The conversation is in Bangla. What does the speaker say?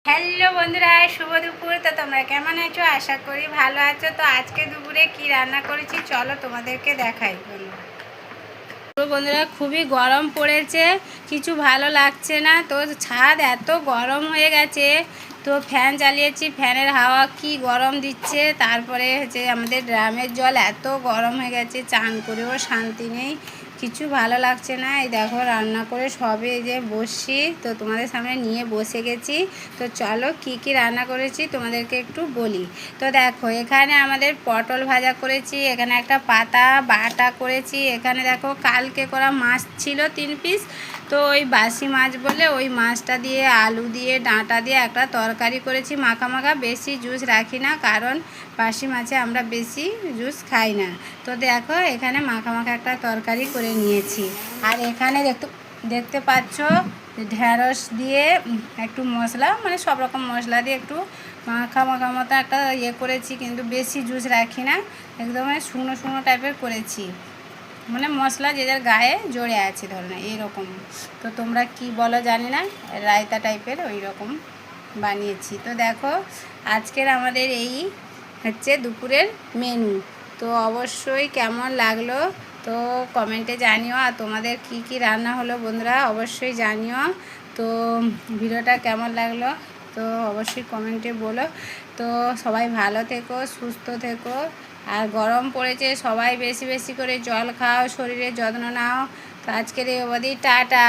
হ্যালো বন্ধুরা, শুভ দুপুর। তো তোমরা কেমন আছো? আশা করি ভালো আছো। তো আজকে দুপুরে কি রান্না করেছি চলো তোমাদেরকে দেখাই। তো বন্ধুরা, খুবই গরম পড়েছে, কিছু ভালো লাগছে না। তো ছাদ এত গরম হয়ে গেছে, তো ফ্যান চালিয়েছি, ফ্যানের হাওয়া কি গরম দিচ্ছে। তারপরে হচ্ছে আমাদের ড্রামের জল এত গরম হয়ে গেছে, চান করেও শান্তি নেই, কিছু ভালো লাগছে না। এই দেখো রান্না করে সবে যে বসছি, তো তোমাদের সামনে নিয়ে বসে গেছি। তো চলো কি কি রান্না করেছি তোমাদেরকে একটু বলি। তো দেখো, এখানে আমাদের পটল ভাজা করেছি, এখানে একটা পাতা বাটা করেছি, এখানে দেখো কালকে করা মাছ ছিল 3 পিস, তো ওই বাসি মাছ বলে ওই মাছটা দিয়ে আলু দিয়ে ডাঁটা দিয়ে একটা তরকারি করেছি মাখা মাখা। বেশি জুস রাখি না, কারণ বাসি মাছে আমরা বেশি জুস খাই না। তো দেখো এখানে মাখা মাখা একটা তরকারি করে নিয়েছি। আর এখানে দেখতে পাচ্ছ ঢেঁড়স দিয়ে একটু মশলা, মানে সব রকম মশলা দিয়ে একটু মাখা মাখা মতো একটা করেছি, কিন্তু বেশি জুস রাখি না, একদম শুকনো শুকনো টাইপের করেছি, মানে মশলা যে যার গায়ে জড়ে আছে ধরনের এরকম। তো তোমরা কি বলো জানি না, রায়তা টাইপের ওই রকম বানিয়েছি। তো দেখো আজকের আমাদের এই হচ্ছে দুপুরের মেনু। তো অবশ্যই কেমন লাগলো তো কমেন্টে জানিও, আর তোমাদের কি কি রান্না হলো বন্ধুরা অবশ্যই জানিও। তো ভিডিওটা কেমন লাগলো তো অবশ্যই কমেন্টে বলো। তো সবাই ভালো থেকো, সুস্থ থেকো। আর গরম পড়েছে, সবাই বেশি বেশি করে জল খাও, শরীরের যত্ন নাও। তো আজকের এই অবধি, টাটা।